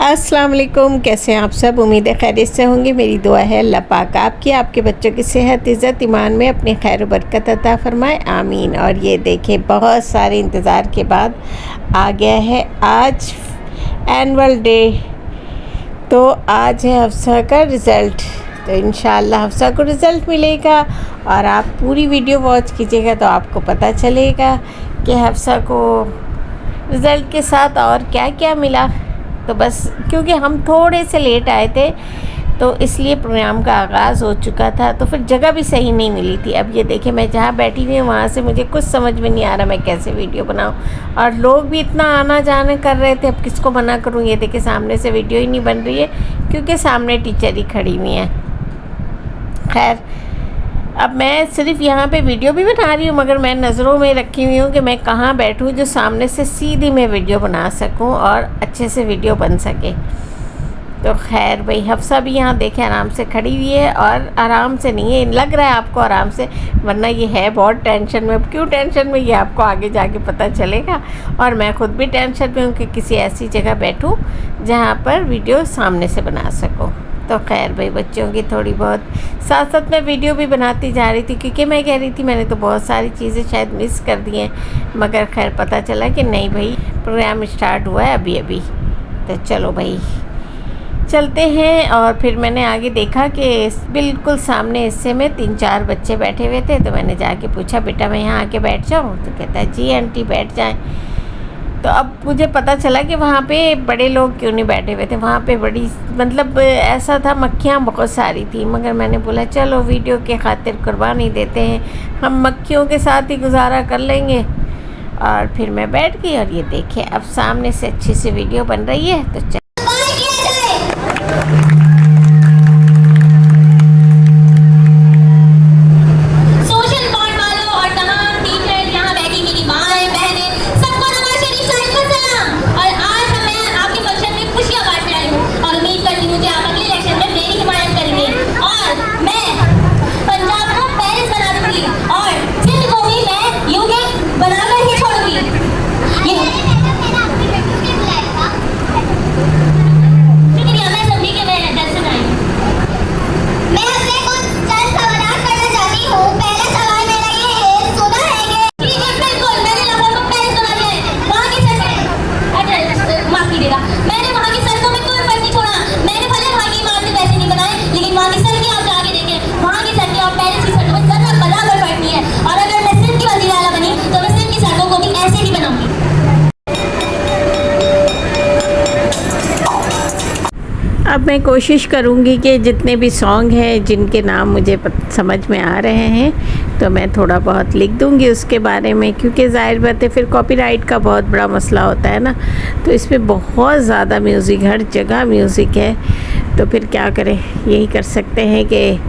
अस्सलाम वालेकुम, कैसे हैं आप सब। उम्मीद है खैरियत से होंगे। मेरी दुआ है अल्लाह पाक आपकी आपके बच्चों की सेहत, इज़्ज़त, ईमान में अपनी खैर बरकत अता फरमाए, आमीन। और ये देखें, बहुत सारे इंतज़ार के बाद आ गया है आज एनुअल डे। तो आज है हफ्सा का रिज़ल्ट, तो इंशाअल्लाह हफ्सा को रिज़ल्ट मिलेगा और आप पूरी वीडियो वॉच कीजिएगा तो आपको पता चलेगा कि हफ्सा को रिज़ल्ट के साथ और क्या क्या मिला। तो बस क्योंकि हम थोड़े से लेट आए थे तो इसलिए प्रोग्राम का आगाज़ हो चुका था, तो फिर जगह भी सही नहीं मिली थी। अब ये देखें, मैं जहाँ बैठी हुई हूँ वहाँ से मुझे कुछ समझ में नहीं आ रहा मैं कैसे वीडियो बनाऊँ, और लोग भी इतना आना जाना कर रहे थे, अब किसको मना करूँ। ये देखें, सामने से वीडियो ही नहीं बन रही है क्योंकि सामने टीचर ही खड़ी हुई हैं। खैर, अब मैं सिर्फ यहाँ पे वीडियो भी बना रही हूँ, मगर मैं नज़रों में रखी हुई हूँ कि मैं कहाँ बैठूँ जो सामने से सीधी मैं वीडियो बना सकूँ और अच्छे से वीडियो बन सके। तो खैर भाई, हफ्सा भी यहाँ देखें आराम से खड़ी हुई है, और आराम से नहीं है, लग रहा है आपको आराम से, वरना ये है बहुत टेंशन में। क्यों टेंशन में, ये आपको आगे जाके पता चलेगा। और मैं ख़ुद भी टेंशन में हूँ कि किसी ऐसी जगह बैठूँ जहाँ पर वीडियो सामने से बना सकूँ। तो खैर भाई, बच्चों की थोड़ी बहुत साथ साथ मैं वीडियो भी बनाती जा रही थी, क्योंकि मैं कह रही थी मैंने तो बहुत सारी चीज़ें शायद मिस कर दी हैं, मगर खैर पता चला कि नहीं भाई, प्रोग्राम स्टार्ट हुआ है अभी अभी। तो चलो भाई चलते हैं। और फिर मैंने आगे देखा कि बिल्कुल सामने हिस्से में 3-4 बच्चे बैठे हुए थे, तो मैंने जाके पूछा, बेटा मैं यहाँ आके बैठ जाऊँ? तो कहता है जी आंटी बैठ जाएँ। तो अब मुझे पता चला कि वहाँ पे बड़े लोग क्यों नहीं बैठे हुए थे, वहाँ पे बड़ी मतलब ऐसा था, मक्खियाँ बहुत सारी थी, मगर मैंने बोला चलो वीडियो के खातिर कुर्बानी देते हैं, हम मक्खियों के साथ ही गुजारा कर लेंगे। और फिर मैं बैठ गई, और ये देखिए अब सामने से अच्छी सी वीडियो बन रही है। तो अब मैं कोशिश करूँगी कि जितने भी सॉन्ग हैं जिनके नाम मुझे समझ में आ रहे हैं तो मैं थोड़ा बहुत लिख दूँगी उसके बारे में, क्योंकि ज़ाहिर बात है फिर कॉपीराइट का बहुत बड़ा मसला होता है ना। तो इसमें बहुत ज़्यादा म्यूज़िक, हर जगह म्यूज़िक है, तो फिर क्या करें, यही कर सकते हैं कि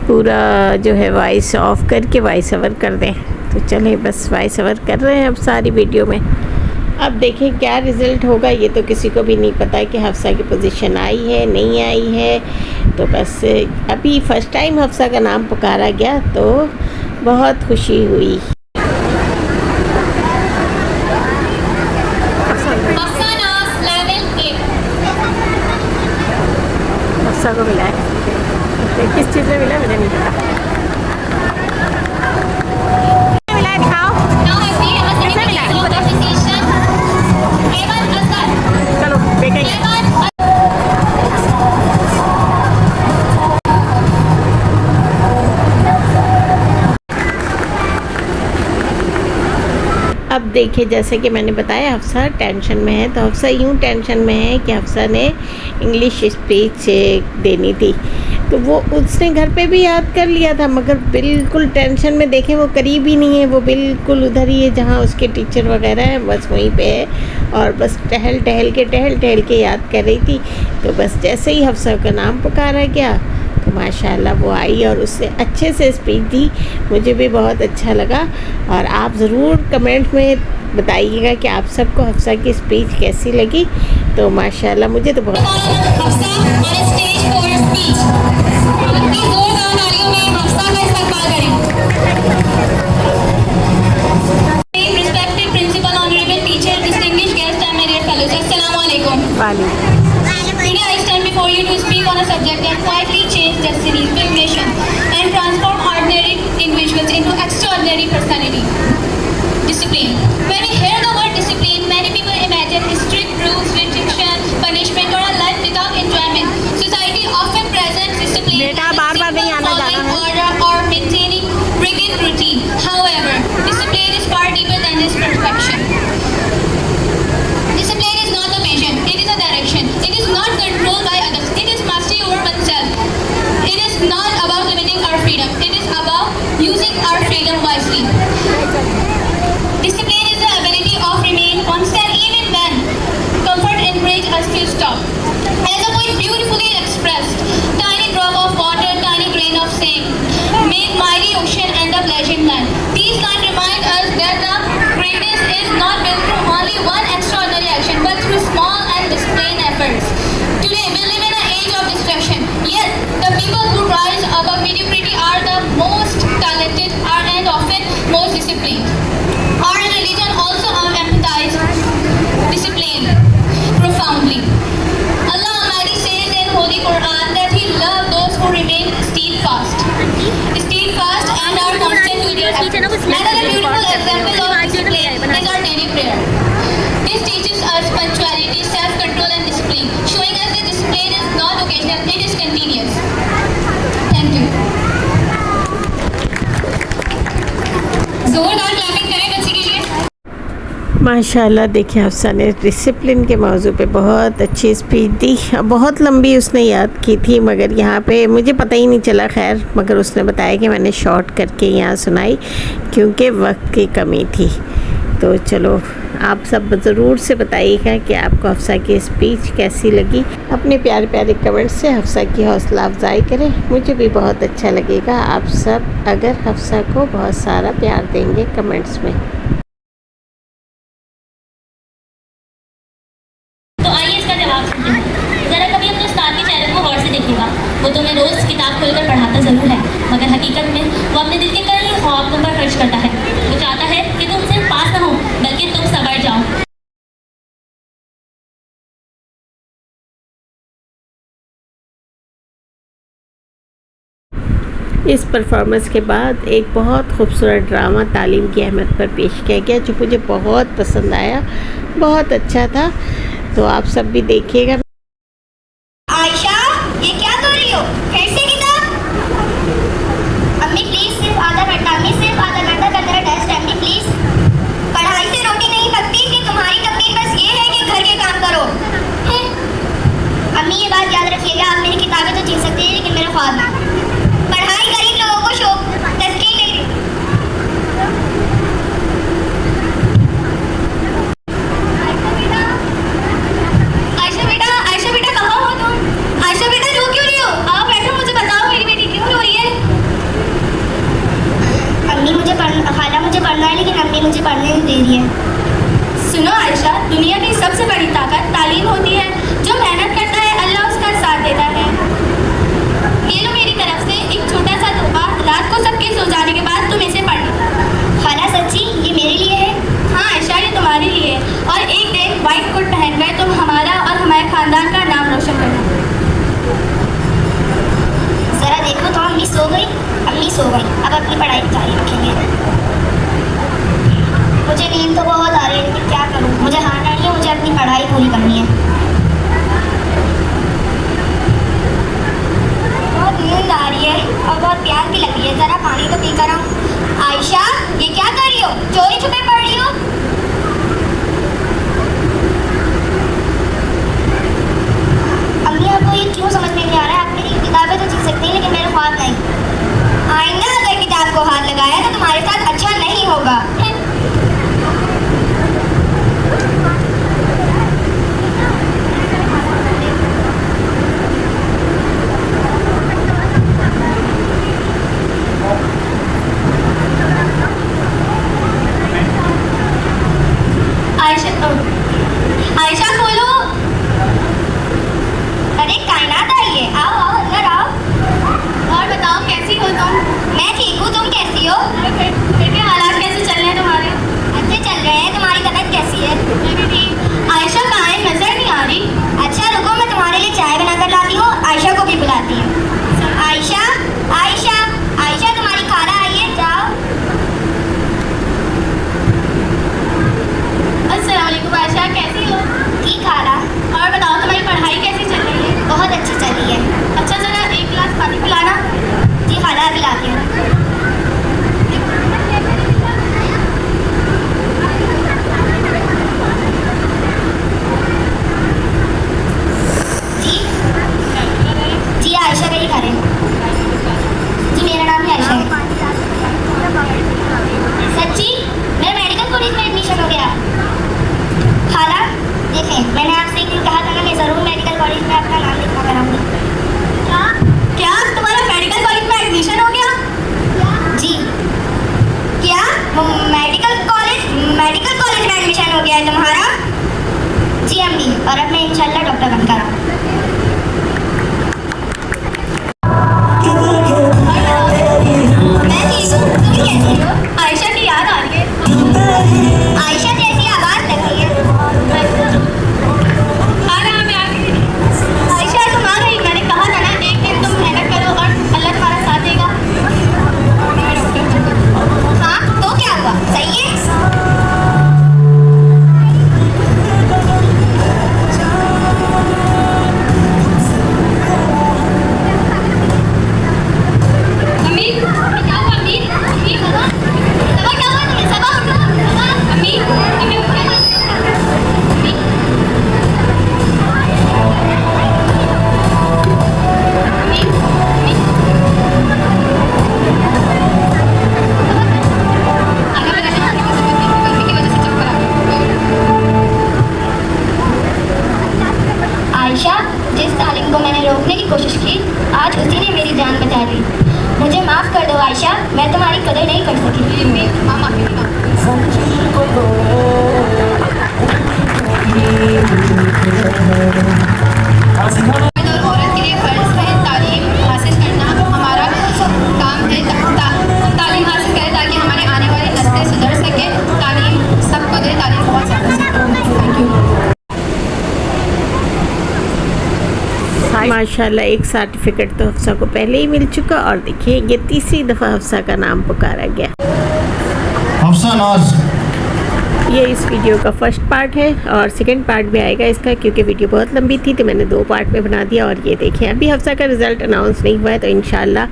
पूरा जो है वॉइस ऑफ करके वॉइस ओवर कर दें। तो चले बस वॉइस ओवर कर रहे हैं अब सारी वीडियो में। अब देखें क्या रिज़ल्ट होगा, ये तो किसी को भी नहीं पता कि हफ्सा की पोजीशन आई है नहीं आई है। तो बस अभी फ़र्स्ट टाइम हफ्सा का नाम पुकारा गया तो बहुत खुशी हुई। हफ्सा को मिला है, किस चीज़ में मिला मुझे नहीं पता। अब देखिए, जैसे कि मैंने बताया हफ्सा टेंशन में है, तो हफ्सा यूँ टेंशन में है कि हफ्सा ने इंग्लिश स्पीच देनी थी, तो वो उसने घर पे भी याद कर लिया था, मगर बिल्कुल टेंशन में। देखें वो करीब ही नहीं है, वो बिल्कुल उधर ही है जहाँ उसके टीचर वगैरह हैं, बस वहीं पे है, और बस टहल टहल के याद कर रही थी। तो बस जैसे ही हफ्सा का नाम पुकारा गया तो माशाल्लाह वो आई और उससे अच्छे से स्पीच दी, मुझे भी बहुत अच्छा लगा। और आप ज़रूर कमेंट में बताइएगा कि आप सबको हफ्सा की स्पीच कैसी लगी। तो माशाल्लाह मुझे तो बहुत वाली before you to speak on a subject that quietly change destinies with mission and transform ordinary individuals into extraordinary personality. Discipline. When we hear the word discipline, many people imagine strict rules, restriction, punishment, or a life without enjoyment. Society often presents discipline as a simple following order or maintaining rigid routine. However, discipline is far deeper than this perfection. Discipline is not a vision, it is a direction. It is not controlled by others, it is mastery over oneself. It is not about limiting our freedom, it is about using our freedom wisely. Discipline is the ability of remain constant even when comfort encourages us to stop. As a poet beautifully expressed, tiny drop of water, tiny grain of sand, make mighty ocean end up legend land. These lines remind us that the greatness is not built through only one extraordinary action, but through small and disciplined efforts. Today, we live in an age of distraction. Yet, the people who rise above mediocrity are the most talented and often most disciplined. Our religion also emphasizes discipline profoundly. Allah Almighty says in Holy Quran that He loves those who remain steadfast and are constant to their efforts. Another beautiful example of discipline is our daily prayer. This teaches us punctuality, self-control, and discipline, showing us that discipline is not occasional; it is continuous. Thank you. जोरदार clapping करें बच्चे के लिए। माशाल्लाह, देखिए हफ्सा ने discipline के मौजू पे बहुत अच्छी स्पीच दी। बहुत लंबी उसने याद की थी, मगर यहाँ पे मुझे पता ही नहीं चला। खैर, मगर उसने बताया कि मैंने शॉर्ट करके यहाँ सुनाई क्योंकि वक्त की कमी थी। तो चलो, आप सब ज़रूर से बताइएगा कि आपको हफ्सा की स्पीच कैसी लगी। अपने प्यारे प्यारे कमेंट्स से हफ्सा की हौसला अफजाई करें, मुझे भी बहुत अच्छा लगेगा। आप सब अगर हफ्सा को बहुत सारा प्यार देंगे कमेंट्स में। तो आइए इसका जवाब सुनते हैं। ज़रा कभी अपने उस्ताद के चेहरे को गौर से देखिएगा। वो तुम्हें रोज़ किताब खोलकर पढ़ाता ज़रूर है, मगर हकीकत में वो अपने दिल के कई ख्वाब तुम पर खर्च करता है। वो चाहता है कि तुम सिर्फ पास ना हो, बल्कि तुम संवर जाओ। इस परफॉर्मेंस के बाद एक बहुत खूबसूरत ड्रामा तालीम की अहमियत पर पेश किया गया, जो मुझे बहुत पसंद आया, बहुत अच्छा था। तो आप सब भी देखिएगा। आयशा, ये क्या कर रही हो? फिर से किताब? अम्मी प्लीज, सिर्फ आधा घंटा। अम्मी सिर्फ आधा घंटा का मेरा टेस्ट है। अम्मी प्लीज। पढ़ाई से रोटी नहीं पकती कि तुम्हारी तकलीफ बस ये है कि घर के काम करो। अम्मी, ये बात याद रखिएगा, आप मेरी किताबें तो छीन सकते हैं, लेकिन मेरा ख्वाब नहीं। पढ़ाई गरीब लोगों को शौक, तस्कीन नहीं। आयशा बेटा कहाँ हो तुम? आयशा बेटा, रो क्यों रही हो? आओ बैठो, मुझे बताओ मेरी बेटी क्यों रो रही है? अम्मी खाला मुझे पढ़ना है, लेकिन अम्मी मुझे पढ़ने नहीं दे रही है। सुनो आयशा, दुनिया की सबसे बड़ी ताकत तालीम होती है। जो मेहनत करता है अल्लाह उसका साथ देता है। ये लो मेरी तरफ से एक छोटा सा तोहफा, रात को सबके सो जाने के बाद तुम इसे पढ़ना। खाला सच्ची ये मेरे लिए है? हाँ आयशा, ये तुम्हारे लिए है। और एक दिन व्हाइट कोट पहनकर तुम हमारा और हमारे खानदान का नाम रोशन करना। जरा देखो तो, अम्मी सो गई। अम्मी सो गई, अब अपनी पढ़ाई जारी रखेंगे। मुझे नींद तो बहुत आ रही है, लेकिन क्या करूँ, मुझे हार नहीं है, मुझे अपनी पढ़ाई पूरी करनी है। बहुत नींद आ रही है और बहुत प्यास भी लगी है, जरा पानी तो पी कर आऊं। आयशा, ये क्या कर रही हो? चोरी छुपे पढ़ रही हो? अम्मी, आपको ये क्यों समझ में नहीं आ रहा है? आप मेरी किताबें तो छीन सकती हैं, लेकिन मेरे ख्वाब नहीं। आइंदा अगर किताब को हाथ लगाया तो तुम्हारे साथ अच्छा नहीं होगा। आयशा, जिस तालीम को मैंने रोकने की कोशिश की, आज उसी ने मेरी जान बचा ली। मुझे माफ़ कर दो आयशा, मैं तुम्हारी कदर नहीं कर सकी। और औरत के लिए फ़र्ज़ है तालीम हासिल करना। हमारा काम है तालीम हासिल करें ताकि हमारे आने वाली नस्लें सुधर सकें। तालीम सबको दे, तालीम बहुत ज़्यादा। Thank you. माशाल्लाह एक सर्टिफिकेट तो हफ्सा को पहले ही मिल चुका और देखिए ये तीसरी दफ़ा हफ्सा का नाम पुकारा गया। हफ्सा नाज ये इस वीडियो का फर्स्ट पार्ट है और सेकंड पार्ट भी आएगा इसका, क्योंकि वीडियो बहुत लंबी थी तो मैंने 2 पार्ट में बना दिया। और ये देखें अभी हफ्सा का रिज़ल्ट अनाउंस नहीं हुआ है, तो इंशाल्लाह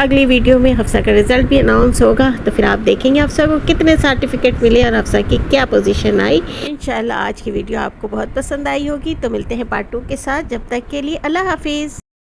अगली वीडियो में हफ्सा का रिज़ल्ट भी अनाउंस होगा, तो फिर आप देखेंगे हफ्सा को कितने सर्टिफिकेट मिले और हफ्सा की क्या पोजीशन आई। इंशाल्लाह आज की वीडियो आपको बहुत पसंद आई होगी। तो मिलते हैं पार्ट 2 के साथ, जब तक के लिए अल्लाह हाफिज़।